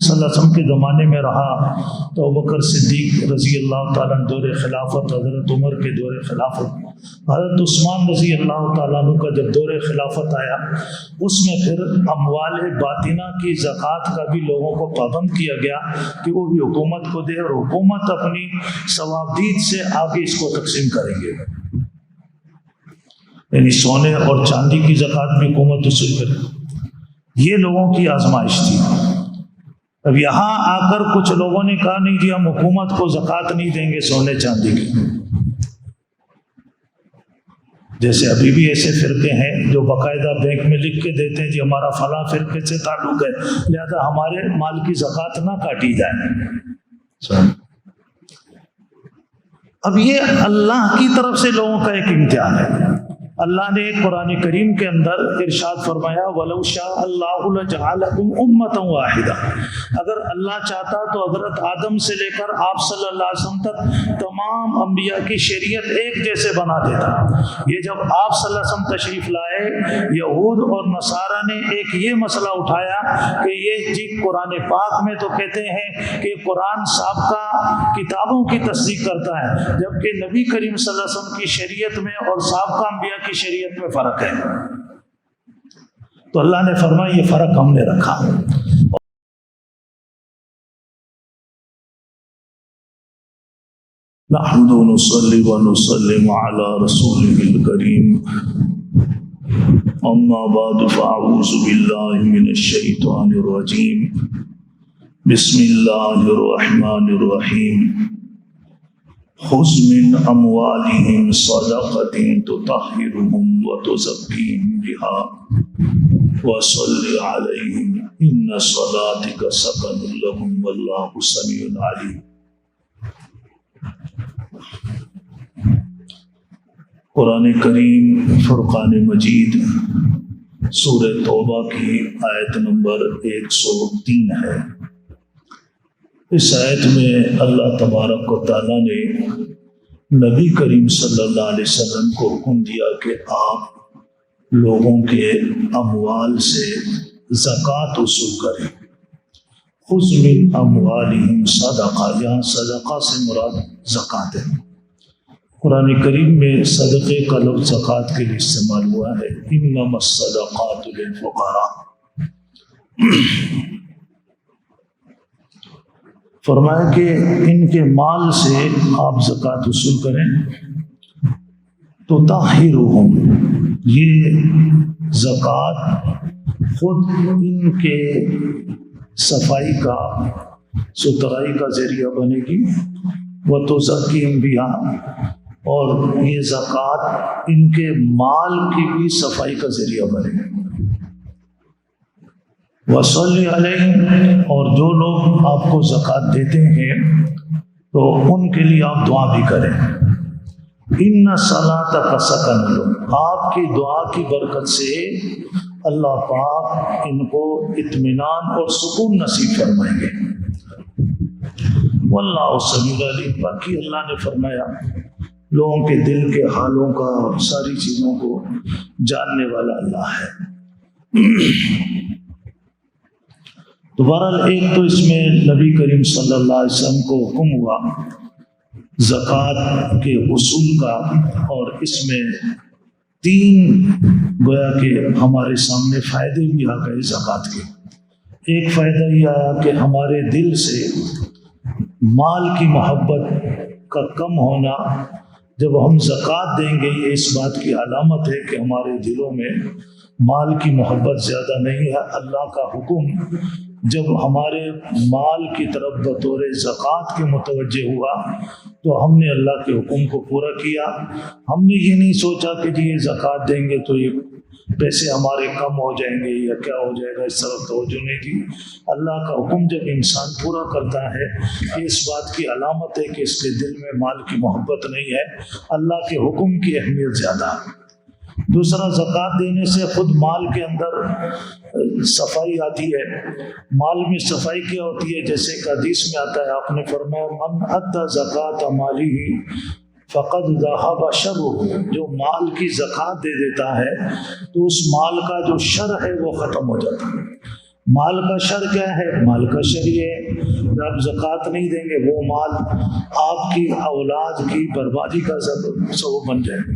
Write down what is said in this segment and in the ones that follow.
صلی اللہ علیہ وسلم کے زمانے میں رہا تو ابوبکر صدیق رضی اللہ تعالیٰ عنہ دور خلافت، حضرت عمر کے دور خلافت، حضرت عثمان رضی اللہ تعالیٰ عنہ کا جب دور خلافت آیا، اس میں پھر اموال باطنہ کی زکوٰۃ کا بھی لوگوں کو پابند کیا گیا کہ وہ بھی حکومت کو دے، اور حکومت اپنی ثوابدید سے آگے اس کو تقسیم کریں گے، یعنی سونے اور چاندی کی زکوٰۃ بھی حکومت وصول کرے۔ یہ لوگوں کی آزمائش تھی۔ اب یہاں آ کر کچھ لوگوں نے کہا نہیں جی ہم حکومت کو زکوٰۃ نہیں دیں گے سونے چاندی کی، جیسے ابھی بھی ایسے فرقے ہیں جو باقاعدہ بینک میں لکھ کے دیتے ہیں جی ہمارا فلاں فرقے سے تعلق ہے لہذا ہمارے مال کی زکوٰۃ نہ کاٹی جائے۔ اب یہ اللہ کی طرف سے لوگوں کا ایک امتحان ہے۔ اللہ نے قرآن کریم کے اندر ارشاد فرمایا وَلَوْ شَاءَ اللَّهُ لَجَعَلَكُمْ أُمَّةً وَاحِدَةً، اگر اللہ چاہتا تو حضرت آدم سے لے کر آپ صلی اللہ علیہ وسلم تک تمام انبیاء کی شریعت ایک جیسے بنا دیتا۔ یہ جب آپ صلی اللہ علیہ وسلم تشریف لائے، یہود اور نصارہ نے ایک یہ مسئلہ اٹھایا کہ یہ جی قرآن پاک میں تو کہتے ہیں کہ قرآن سابقہ کتابوں کی تصدیق کرتا ہے، جبکہ نبی کریم صلی اللہ علیہ وسلم کی شریعت میں اور سابقہ انبیاء کی شریعت میں فرق ہے۔ تو اللہ نے فرمایا یہ فرق ہم نے رکھا۔ نحمد ونصلي ونسلم على رسوله الكريم اما بعد فاعوذ بالله من الشيطان الرجيم بسم الله الرحمن الرحيم خذ من اموالهم صدقة تطهرهم وتزكيهم بها وصل عليهم ان صلاتك سكن لهم والله سميع عليم۔ قرآن کریم فرقان مجید سورہ توبہ کی آیت نمبر 103 ہے۔ اس آیت میں اللہ تبارک و تعالیٰ نے نبی کریم صلی اللہ علیہ وسلم کو حکم دیا کہ آپ لوگوں کے اموال سے زکوٰۃ وصول کریں۔ خذ من اموالہم صدقہ، یہاں صدقہ سے مراد زکوٰۃ ہے۔ قرآن کریم میں صدقے کا لفظ زکوٰۃ کے لیے استعمال ہوا ہے، انما الصدقات للفقراء۔ فرمایا کہ ان کے مال سے آپ زکوٰۃ وصول کریں تو طاہرہم، یہ زکوٰۃ خود ان کے صفائی کا ستھرائی کا ذریعہ بنے گی، وتزکیہم بہا، اور یہ زکوٰۃ ان کے مال کی بھی صفائی کا ذریعہ بنے گی۔ وصلی علیہم، اور جو لوگ آپ کو زکوٰۃ دیتے ہیں تو ان کے لیے آپ دعا بھی کریں۔ ان صلاتک سکن لہم، آپ کی دعا کی برکت سے اللہ پاک ان کو اطمینان اور سکون نصیب فرمائیں گے۔ واللہ سمیع علیم، باقی اللہ نے فرمایا لوگوں کے دل کے حالوں کا اور ساری چیزوں کو جاننے والا اللہ ہے۔ دوبارہ ایک تو اس میں نبی کریم صلی اللہ علیہ وسلم کو حکم ہوا زکوٰۃ کے وصول کا، اور اس میں 3 گویا کہ ہمارے سامنے فائدے بھی آ گئے زکوٰۃ کے۔ ایک فائدہ یہ آیا کہ ہمارے دل سے مال کی محبت کا کم ہونا، جب ہم زکوٰۃ دیں گے یہ اس بات کی علامت ہے کہ ہمارے دلوں میں مال کی محبت زیادہ نہیں ہے۔ اللہ کا حکم جب ہمارے مال کی طرف بطور زکوٰۃ کے متوجہ ہوا تو ہم نے اللہ کے حکم کو پورا کیا۔ ہم نے یہ نہیں سوچا کہ جی یہ زکوٰۃ دیں گے تو یہ پیسے ہمارے کم ہو جائیں گے یا کیا ہو جائے گا، اس طرف توجہ نہیں دی۔ اللہ کا حکم جب انسان پورا کرتا ہے کہ اس بات کی علامت ہے کہ اس کے دل میں مال کی محبت نہیں ہے، اللہ کے حکم کی اہمیت زیادہ ہے۔ دوسرا، زکوٰۃ دینے سے خود مال کے اندر صفائی آتی ہے۔ مال میں صفائی کیا ہوتی ہے؟ جیسے ایک حدیث میں آتا ہے، آپ نے فرمایا من ادى زکوٰۃ مالہ فقد ذهب شرہ، جو مال کی زکوٰۃ دے دیتا ہے تو اس مال کا جو شر ہے وہ ختم ہو جاتا ہے۔ مال کا شر کیا ہے؟ مال کا شر یہ ہے کہ آپ زکوٰۃ نہیں دیں گے، وہ مال آپ کی اولاد کی بربادی کا سبب بن جائے گا۔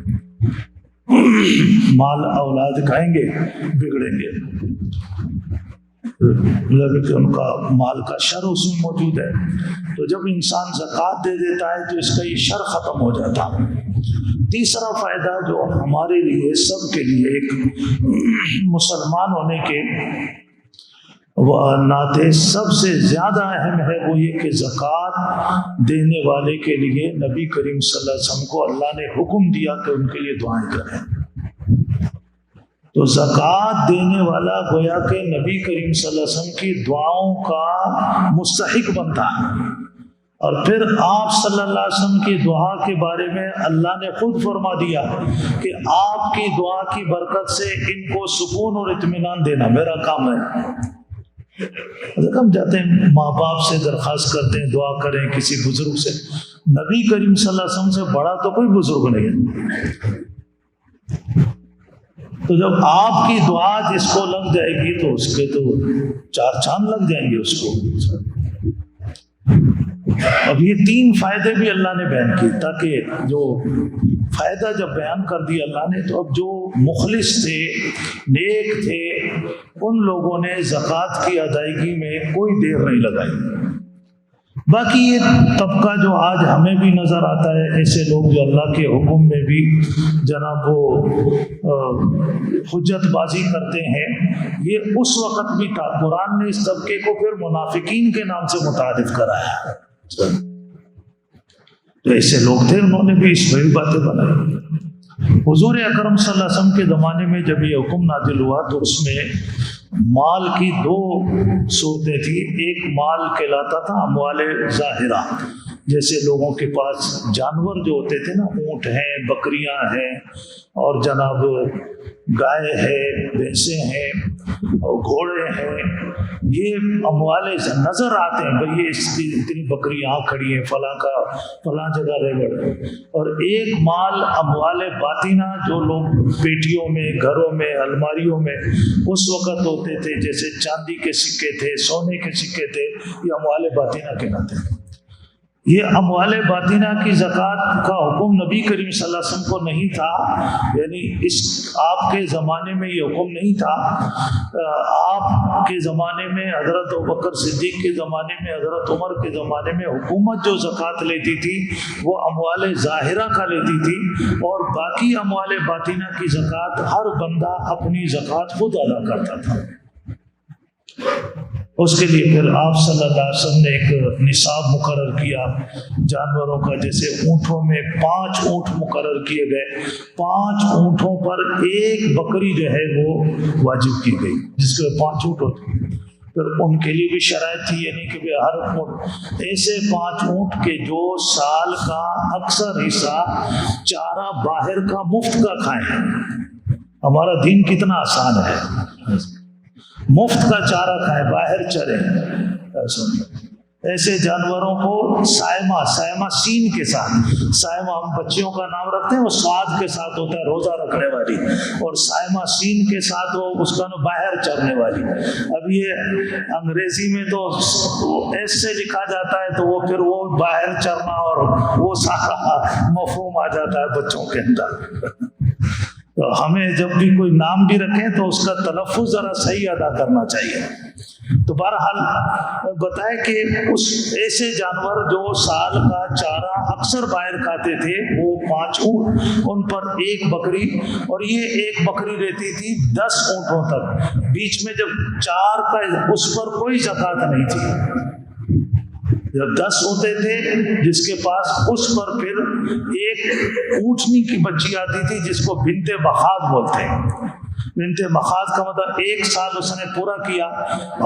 مال اولاد کھائیں گے، بگڑیں گے، مطلب کہ ان کا مال کا شر اس میں موجود ہے۔ تو جب انسان زکوٰۃ دے دیتا ہے تو اس کا یہ شر ختم ہو جاتا ہے۔ تیسرا فائدہ جو ہمارے لیے سب کے لیے ایک مسلمان ہونے کے ناطے سب سے زیادہ اہم ہے، وہ یہ کہ زکوٰۃ دینے والے کے لیے نبی کریم صلی اللہ علیہ وسلم کو اللہ نے حکم دیا کہ ان کے لیے دعائیں کریں۔ تو زکوٰۃ دینے والا گویا کہ نبی کریم صلی اللہ علیہ وسلم کی دعاؤں کا مستحق بنتا ہے۔ اور پھر آپ صلی اللہ علیہ وسلم کی دعا کے بارے میں اللہ نے خود فرما دیا کہ آپ کی دعا کی برکت سے ان کو سکون اور اطمینان دینا میرا کام ہے۔ ہم جاتے ہیں ماں باپ سے درخواست کرتے ہیں دعا کریں کسی بزرگ سے، نبی کریم صلی اللہ علیہ وسلم سے بڑا تو کوئی بزرگ نہیں ہے۔ تو جب آپ کی دعا جس کو لگ جائے گی تو اس کے تو چار چاند لگ جائیں گے اس کو۔ اب یہ تین فائدے بھی اللہ نے بیان کیے، تاکہ جو فائدہ جب بیان کر دیا اللہ نے تو اب جو مخلص تھے، نیک تھے، ان لوگوں نے زکوٰۃ کی ادائیگی میں کوئی دیر نہیں لگائی۔ باقی یہ طبقہ جو آج ہمیں بھی نظر آتا ہے، ایسے لوگ جو اللہ کے حکم میں بھی جناب وہ حجت بازی کرتے ہیں، یہ اس وقت بھی تھا۔ قرآن نے اس طبقے کو پھر منافقین کے نام سے متعارف کرایا۔ تو ایسے لوگ تھے، انہوں نے بھی اس بڑی باتیں بنائی۔ حضور اکرم صلی اللہ علیہ وسلم کے زمانے میں جب یہ حکم نازل ہوا تو اس میں مال کی دو صورتیں تھیں۔ ایک مال کہلاتا تھا اموال ظاہرہ، جیسے لوگوں کے پاس جانور جو ہوتے تھے نا، اونٹ ہیں، بکریاں ہیں، اور جناب گائے ہے، بھینسیں ہیں، اور گھوڑے ہیں، یہ اموال نظر آتے ہیں، بھئی یہ اس کی اتنی بکری یہاں کھڑی ہیں، فلاں جگہ ریگڑ۔ اور ایک مال اموال باطنہ جو لوگ پیٹیوں میں، گھروں میں، الماریوں میں اس وقت ہوتے تھے، جیسے چاندی کے سکے تھے، سونے کے سکے تھے، یہ اموال باطنہ کہلاتے ہیں۔ یہ اموال باطنہ کی زکوٰۃ کا حکم نبی کریم صلی اللہ علیہ وسلم کو نہیں تھا، یعنی اس آپ کے زمانے میں یہ حکم نہیں تھا۔ آپ کے زمانے میں حضرت ابوبکر صدیق کے زمانے میں، حضرت عمر کے زمانے میں حکومت جو زکوٰۃ لیتی تھی وہ اموال ظاہرہ کا لیتی تھی، اور باقی اموال باطنہ کی زکوٰۃ ہر بندہ اپنی زکوٰۃ خود ادا کرتا تھا۔ اس کے لیے پھر آپ صلی اللہ علیہ وسلم نے ایک نصاب مقرر کیا جانوروں کا، جیسے اونٹوں میں 5 اونٹ مقرر کیے گئے، 5 اونٹوں پر ایک بکری جو ہے وہ واجب کی گئی، جس کے 5 اونٹ ہوتے ہیں۔ پھر ان کے لیے بھی شرائط تھی، یعنی کہ ہر اونٹ ایسے 5 اونٹ کے جو سال کا اکثر حصہ چارہ باہر کا مفت کا کھائیں۔ ہمارا دین کتنا آسان ہے، مفت کا چارہ کھائیں، باہر چریں۔ ایسے جانوروں کو سائمہ سین کے ساتھ، سائمہ ہم بچیوں کا نام رکھتے ہیں، وہ سعاد کے ساتھ ہوتا ہے، روزہ رکھنے والی، اور سائمہ سین کے ساتھ وہ اس کا باہر چرنے والی۔ اب یہ انگریزی میں تو ایسے لکھا جاتا ہے تو وہ پھر وہ باہر چرنا اور وہ سارا مفہوم آ جاتا ہے بچوں کے اندر۔ تو ہمیں جب بھی کوئی نام بھی رکھیں تو اس کا تلفظ ذرا صحیح ادا کرنا چاہیے۔ تو بہرحال بتائے کہ اس ایسے جانور جو سال کا چارہ اکثر باہر کھاتے تھے وہ 5 اونٹ، ان پر ایک بکری، اور یہ ایک بکری رہتی تھی 10 اونٹوں تک، بیچ میں جب 4 کا اس پر کوئی زکوٰۃ نہیں تھی۔ جب 10 ہوتے تھے جس کے پاس، اس پر پھر ایک اونٹنی کی بچی آتی تھی جس کو بنت مخاض بولتے ہیں۔ بنت مخاض کا مطلب 1 سال اس نے پورا کیا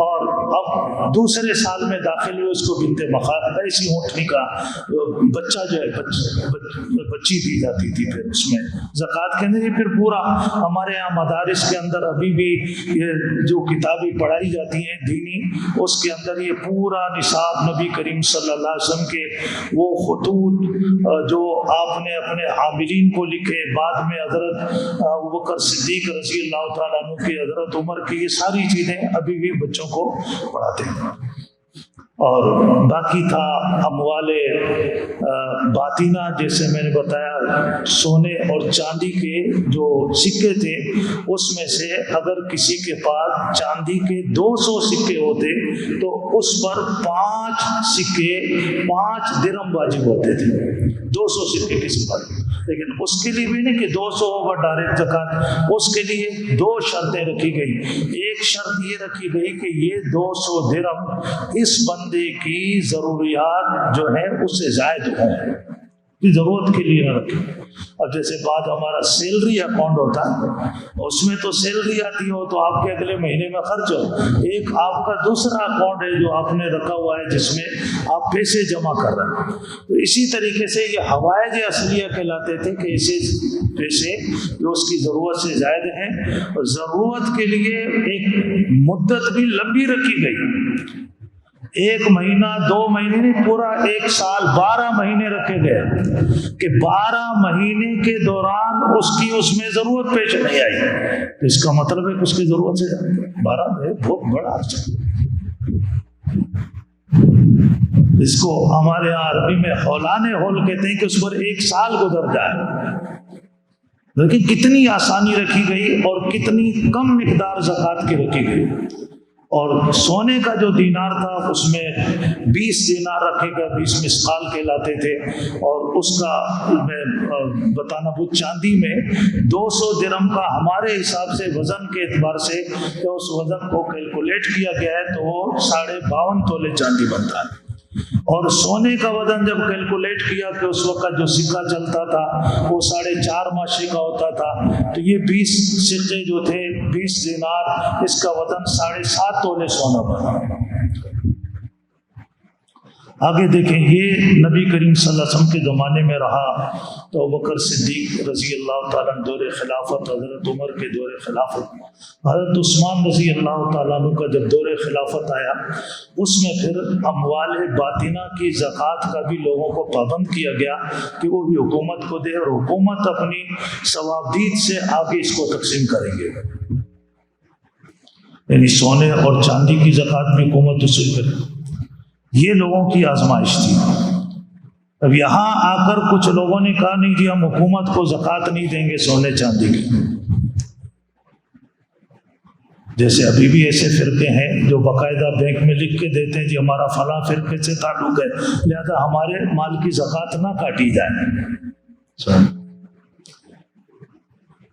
اور اب دوسرے سال میں داخل ہوئے، اس کو بنت مخاض ایسی اونٹنی کا بچہ جو ہے بچی دی جاتی تھی۔ پھر اس میں زکوٰۃ کے اندر پھر پورا ہمارے یہاں مدارس کے اندر ابھی بھی یہ جو کتابیں پڑھائی جاتی ہیں دینی، اس کے اندر یہ پورا نصاب نبی کریم صلی اللہ علیہ وسلم کے وہ خطوط جو آپ نے اپنے عاملین کو لکھے، بعد میں حضرت ابوبکر صدیق رضی اللہ اللہ تعالیٰ عنہ کی، حضرت عمر کی، یہ ساری چیزیں ابھی بھی بچوں کو پڑھاتے ہیں۔ اور باقی تھا اموال باطنہ، جیسے میں نے بتایا سونے اور چاندی کے جو سکے تھے، اس میں سے اگر کسی کے پاس چاندی کے 200 سکے ہوتے تو اس پر 5 سکے 5 درہم واجب ہوتے تھے، 200 سکے کسی پر۔ لیکن اس کے لیے بھی نہیں کہ 200 ہوگا ڈائریکٹ زکوٰۃ، اس کے لیے 2 شرطیں رکھی گئی۔ ایک شرط یہ رکھی گئی کہ یہ 200 درہم اس بندے کی ضروریات جو ہے اس سے زائد ہوں، کی ضرورت کے لیے نہ رکھیں۔ اب جیسے بعد ہمارا سیلری اکاؤنٹ ہوتا ہے، اس میں تو سیلری آتی ہو تو آپ کے اگلے مہینے میں خرچ ہو، ایک آپ کا دوسرا اکاؤنٹ ہے جو آپ نے رکھا ہوا ہے جس میں آپ پیسے جمع کر رہے ہیں۔ تو اسی طریقے سے یہ حوائج اصلیہ کہلاتے تھے کہ ایسے پیسے جو اس کی ضرورت سے زائد ہیں، اور ضرورت کے لیے ایک مدت بھی لمبی رکھی گئی، 1 مہینہ 2 مہینے نہیں، پورا 1 سال 12 مہینے رکھے گئے کہ 12 مہینے کے دوران اس میں ضرورت پیش نہیں آئی، تو اس کا مطلب ہے کہ اس کی ضرورت سے 12 بہت بڑا عرصہ۔ اس کو ہمارے یہاں عربی میں ہولان ہول کہتے ہیں کہ اس پر 1 سال گزر جائے۔ لیکن کتنی آسانی رکھی گئی اور کتنی کم مقدار زکوٰۃ کی رکھی گئی۔ اور سونے کا جو دینار تھا اس میں 20 دینار رکھے گئے، 20 مسقال کہلاتے تھے، اور اس کا میں بتانا وہ چاندی میں 200 درہم کا ہمارے حساب سے وزن کے اعتبار سے کہ اس وزن کو کیلکولیٹ کیا گیا ہے تو وہ 52.5 تولے چاندی بنتا ہے۔ اور سونے کا وزن جب کیلکولیٹ کیا کہ اس وقت جو سکہ چلتا تھا وہ 4.5 ماشے کا ہوتا تھا، تو یہ 20 سکے جو تھے 20 دینار، اس کا وزن 7.5 تولے سونا بنا۔ آگے دیکھیں، یہ نبی کریم صلی اللہ علیہ وسلم کے زمانے میں رہا تو ابوبکر صدیق رضی اللہ تعالیٰ عنہ دور خلافت، حضرت عمر کے دور خلافت، حضرت عثمان رضی اللہ تعالیٰ عنہ کا جب دور خلافت آیا، اس میں پھر اموال باطنہ کی زکوٰۃ کا بھی لوگوں کو پابند کیا گیا کہ وہ بھی حکومت کو دے، اور حکومت اپنی ثوابدید سے آگے اس کو تقسیم کریں گے، یعنی سونے اور چاندی کی زکوٰۃ بھی حکومت وصول کرے۔ یہ لوگوں کی آزمائش تھی۔ اب یہاں آ کر کچھ لوگوں نے کہا نہیں جی ہم حکومت کو زکوٰۃ نہیں دیں گے سونے چاندی کی، جیسے ابھی بھی ایسے فرقے ہیں جو باقاعدہ بینک میں لکھ کے دیتے ہیں جی ہمارا فلاں فرقے سے تعلق ہے لہذا ہمارے مال کی زکوٰۃ نہ کاٹی جائے۔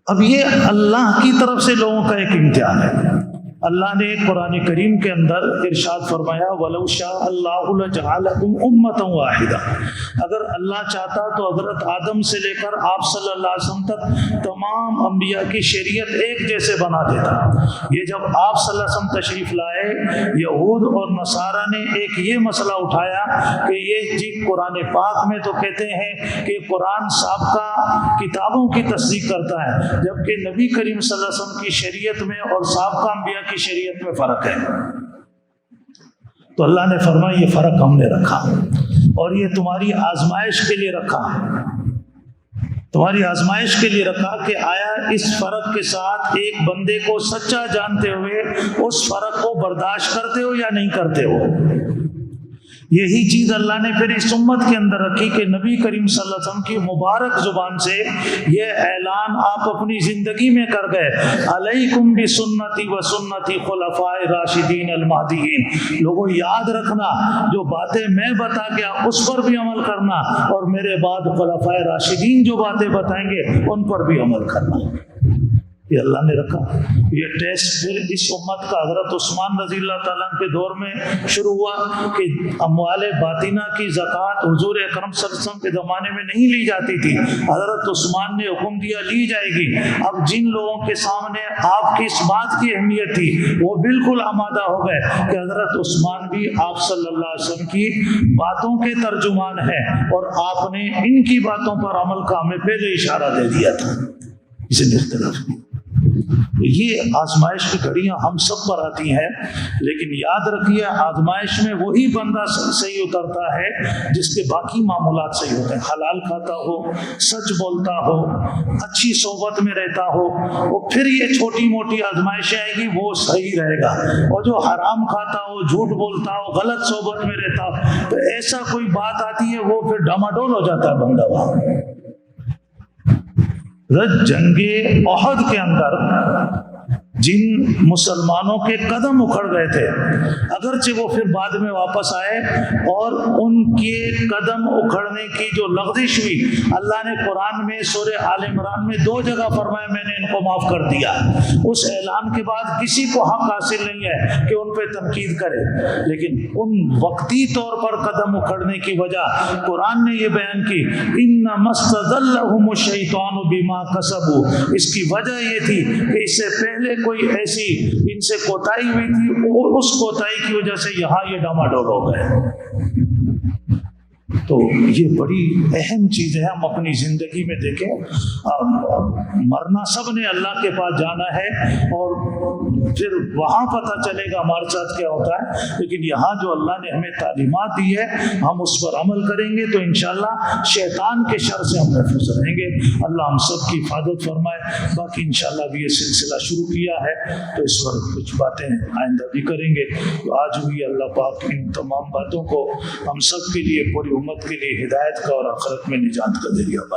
اب یہ اللہ کی طرف سے لوگوں کا ایک امتحان ہے۔ اللہ نے قرآن کریم کے اندر ارشاد فرمایا وَلَوْ شَاءَ اللَّهُ لَجَعَلَكُمْ أُمَّةً وَاحِدَةً، اگر اللہ چاہتا تو حضرت آدم سے لے کر آپ صلی اللہ علیہ وسلم تک تمام انبیاء کی شریعت ایک جیسے بنا دیتا۔ یہ جب آپ صلی اللہ علیہ وسلم تشریف لائے، یہود اور نصارہ نے ایک یہ مسئلہ اٹھایا کہ یہ جی قرآن پاک میں تو کہتے ہیں کہ قرآن سابقہ کتابوں کی تصدیق کرتا ہے، جبکہ نبی کریم صلی اللہ علیہ وسلم کی شریعت میں اور سابقہ انبیاء کی شریعت میں فرق ہے۔ تو اللہ نے فرمایا یہ فرق ہم نے رکھا اور یہ تمہاری آزمائش کے لیے رکھا، تمہاری آزمائش کے لیے رکھا کہ آیا اس فرق کے ساتھ ایک بندے کو سچا جانتے ہوئے اس فرق کو برداشت کرتے ہو یا نہیں کرتے ہو۔ یہی چیز اللہ نے پھر اس امت کے اندر رکھی کہ نبی کریم صلی اللہ علیہ وسلم کی مبارک زبان سے یہ اعلان آپ اپنی زندگی میں کر گئے، علیکم بسنتی و سنتی خلفاء راشدین المہدیین، لوگوں یاد رکھنا جو باتیں میں بتا گیا اس پر بھی عمل کرنا، اور میرے بعد خلفاء راشدین جو باتیں بتائیں گے ان پر بھی عمل کرنا۔ یہ اللہ نے رکھا۔ یہ ٹیسٹ پھر اس امت کا حضرت عثمان رضی اللہ تعالیٰ عنہ کے دور میں شروع ہوا کہ اموال باطنہ کی زکوٰۃ حضور اکرم صلی اللہ علیہ وسلم کے زمانے میں نہیں لی جاتی تھی، حضرت عثمان نے حکم دیا لی جائے گی۔ اب جن لوگوں کے سامنے آپ کی اس بات کی اہمیت تھی وہ بالکل آمادہ ہو گئے کہ حضرت عثمان بھی آپ صلی اللہ علیہ وسلم کی باتوں کے ترجمان ہیں، اور آپ نے ان کی باتوں پر عمل کا ہمیں پہلے اشارہ دے دیا تھا، اسے اختلاف نہیں۔ یہ آزمائش کی گھڑیاں ہم سب پر آتی ہیں، لیکن یاد رکھیے آزمائش میں وہی بندہ صحیح اترتا ہے جس کے باقی معمولات صحیح ہوتے ہیں، حلال کھاتا ہو، سچ بولتا ہو، اچھی صحبت میں رہتا ہو، اور پھر یہ چھوٹی موٹی آزمائشیں آئے گی وہ صحیح رہے گا، اور جو حرام کھاتا ہو، جھوٹ بولتا ہو، غلط صحبت میں رہتا ہو، تو ایسا کوئی بات آتی ہے وہ پھر ڈاماڈول ہو جاتا ہے بندہ وہاں۔ جنگ احد کے اندر جن مسلمانوں کے قدم اکھڑ گئے تھے، اگرچہ وہ پھر بعد میں واپس آئے، اور ان کے قدم اکھڑنے کی جو لغزش ہوئی، اللہ نے قرآن میں سورہ آل عمران میں 2 جگہ فرمایا میں نے ان کو معاف کر دیا۔ اس اعلان کے بعد کسی کو حق حاصل نہیں ہے کہ ان پہ تنقید کرے، لیکن ان وقتی طور پر قدم اکھڑنے کی وجہ قرآن نے یہ بیان کی، انما استزلهم الشیطان بما کسبوا، اس کی وجہ یہ تھی کہ اس سے پہلے کوئی ایسی ان سے کوتاہی ہوئی تھی، اس کوتاہی کی وجہ سے یہاں یہ ڈاماڈول ہو گئے۔ تو یہ بڑی اہم چیز ہے، ہم اپنی زندگی میں دیکھیں، مرنا سب نے اللہ کے پاس جانا ہے، اور پھر وہاں پتہ چلے گا ہمارے ساتھ کیا ہوتا ہے، لیکن یہاں جو اللہ نے ہمیں تعلیمات دی ہے ہم اس پر عمل کریں گے تو انشاءاللہ شیطان کے شر سے ہم محفوظ رہیں گے۔ اللہ ہم سب کی حفاظت فرمائے۔ باقی انشاءاللہ بھی یہ سلسلہ شروع کیا ہے تو اس پر کچھ باتیں آئندہ بھی کریں گے۔ تو آج ہوئی اللہ پاک ان تمام باتوں کو ہم سب کے لیے، پوری امت کے لیے ہدایت کا اور آخرت میں نجات کا ذریعہ بنا۔